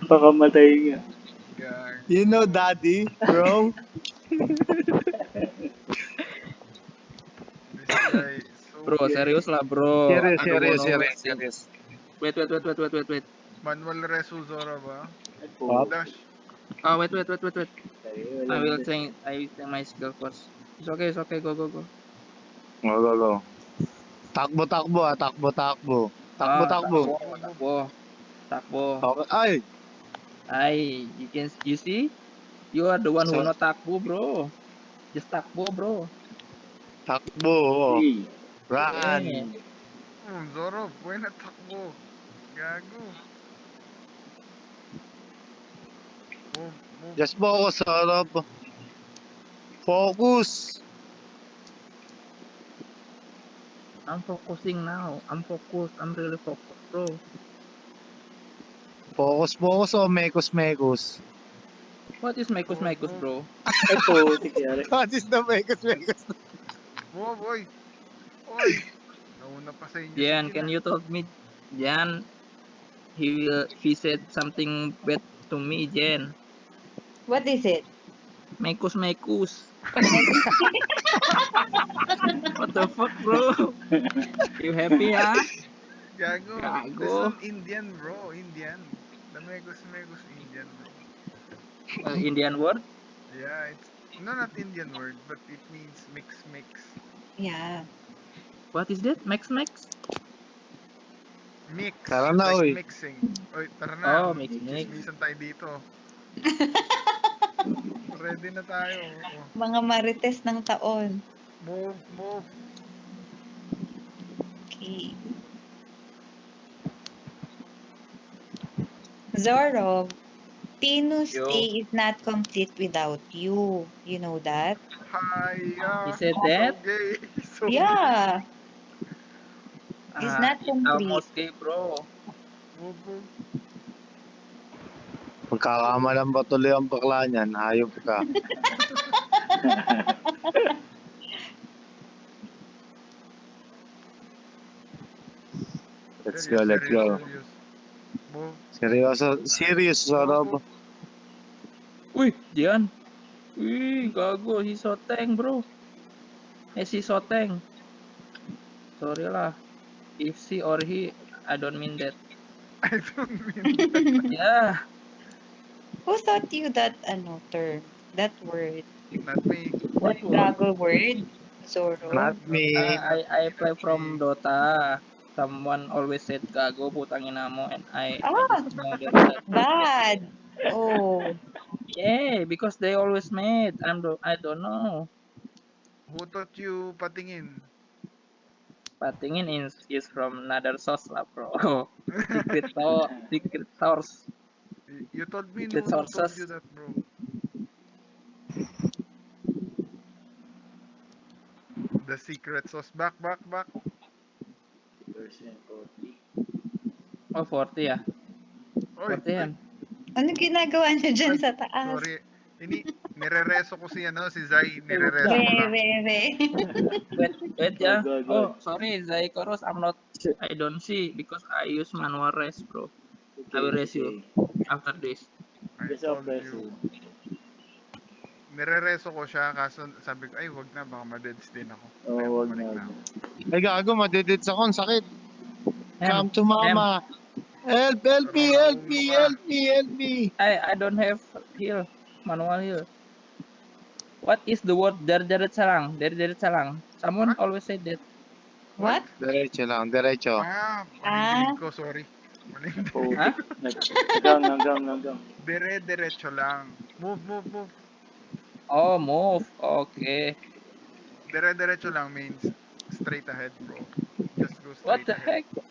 Pakamatay nga. You know daddy, bro? This guy is so Bro, gay. serius lah bro. Serious, I don't serious, wanna serious, wait. serious. Wait. Manuel Resuzora ba? Up. Dash. Oh, wait. I will change my skill first. It's okay. Go. Go. Takbo, ah. Takbo. Takbo. Okay. Ay! You see? You are the one who So- not takbo, bro. Just takbo, bro. Takbo. Oh. Hey. Run. Yeah. Zoro, buena takbo. Gago. Move. Just focus, Sarap. Focus. I'm focusing now. I'm focused. I'm really focused, bro. Focus, oh. Mekos. What is Mekus, bro? Ay po, tigyari. What is the Mekos? Move, boy. Oy. Nauna pa sa inyo. Jan, Sige can na. you tell me? Jan, he said something bad to me, Jan. What is it? Mekus. What the fuck, bro? You happy, ah? Gago. Gago. This is Indian, bro. Indian. The Megos Indian, bro. Indian word? Yeah, it's not Indian word, but it means mix. Yeah. What is that? Max? Mix. Tara na, like oy. mixing. Oy, tara na. Oh, mix. Chismisan tayo dito. Ready na tayo. Oh. Mga marites ng taon. Move. Okay. Zoro, Tinus Yo. Day is not complete without you. You know that? He said that? So gay. So Yeah. It's not complete. Almost gay, bro. Move. Pagkakamalan ba tuloy ang bakla niyan? Hayop ka. Let's go. Serious. Move. Serious, Sarap. Uy, Jan. Uy, gago. Si Soteng, bro. Si Soteng. Sorry lah. If she or he, I don't mean that. I don't mean Yeah. Who taught you that term? That word? not me. That gago word? Zoro? Not me. I play from Dota. Someone always said gago, putang ina mo, and I just know that. Bad. Oh. Yeah, because they always made. I don't know. Who taught you patingin? Patingin is from another source lah, bro. Secret source. You told me Secret who told sources. you that, bro. The secret sauce. Back. Percent 40. Oh, 40 ya. Oy, 40 yan. Ano ginagawa niyo dyan Ay, sa taas? sorry. Nirereso ko si Zai. Nirereso ko lang. Wait ya. Go. Oh, sorry, Zaikoros, I don't see because I use manual rest, bro. I will rest you after this. I Just told press you. it. Nirereso ko siya kaso sabi ko, ay wag na, baka madeds din ako. Oo, Kaya wag bumalik na. ako. Ay, gago. Madidits ako. Ang sakit. Em, Come to mama. Help me. I don't have heal, manual heal. What is the word derjeret salang? Someone always said that. What? Diretso lang. Panidinig ko, sorry. Mali. Oh, Ha? hanggang. Diretso lang. Move. Oh, move. Okay. Diretso lang means straight ahead, bro. Just go straight What the ahead. heck?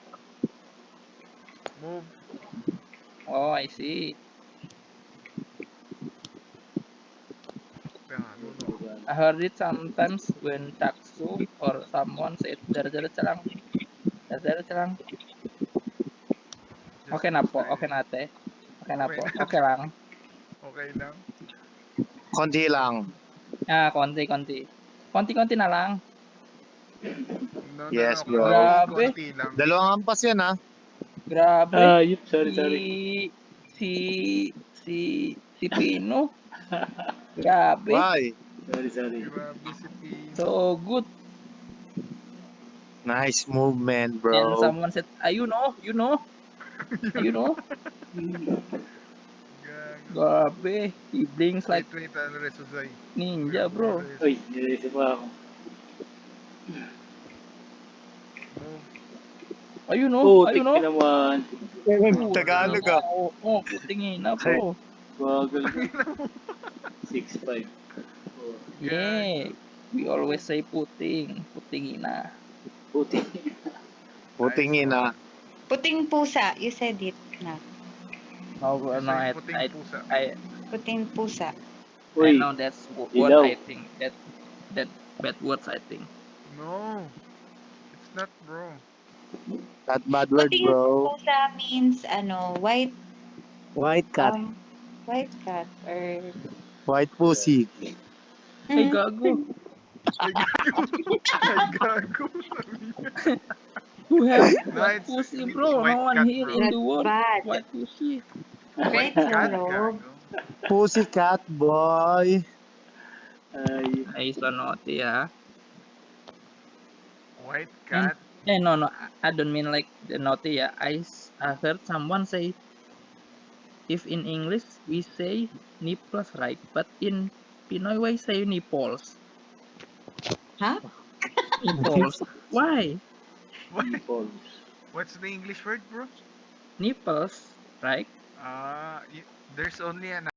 Move. Oh, I see. I heard it sometimes when Taksu or someone said derjeret salang. Just Okay go na po. straight Okay na ate. Okay na Okay po. na. Okay lang. Okay lang. Konti lang. Konti. Konti na lang. No, Yes, bro. Konti lang. Grabe. Konti lang. Dalawang ampas yan, ha? Grabe. Sorry. si si Pino. Grabe. Why? Sorry. Grabe si Pino. So good. Nice movement, And bro. someone said, you know. Gago. Grabe. He blinks like Wait, ano Resuzay? ninja, bro. Uy, nilisi pa ako. Move. Ayun Putik oh. ka naman. Tagalog ah. Oo, puting ina, bro. Bagal. 6'5". Oh, Yeah. We always say puting ina. putik. Puting ina. Puting pusa. You said it na. No, Say puting pusa. Puting pusa. I Uy, know that's what ilaw. I think. That bad words I think. No. It's not, bro. That bad word, Puting bro. pusa means white White white cat or White pussy. Ay, gago. Ay, gago. Ay, gago. Sabi niya. Who have No, white it's pussy, white bro? No one cat, here bro. in the That's world. bad. White pussy. Right, Cat, hello. gago. Pussy cat, boy. Ay, Ay, so naughty, ha? White And, cat. no. I don't mean like the naughty, yeah. I heard someone say, if in English we say nipples, right? But in Pinoy we say nipples. Huh? Nipples. Why? What? people. What's the English word, bro? Nipples, right? There's only an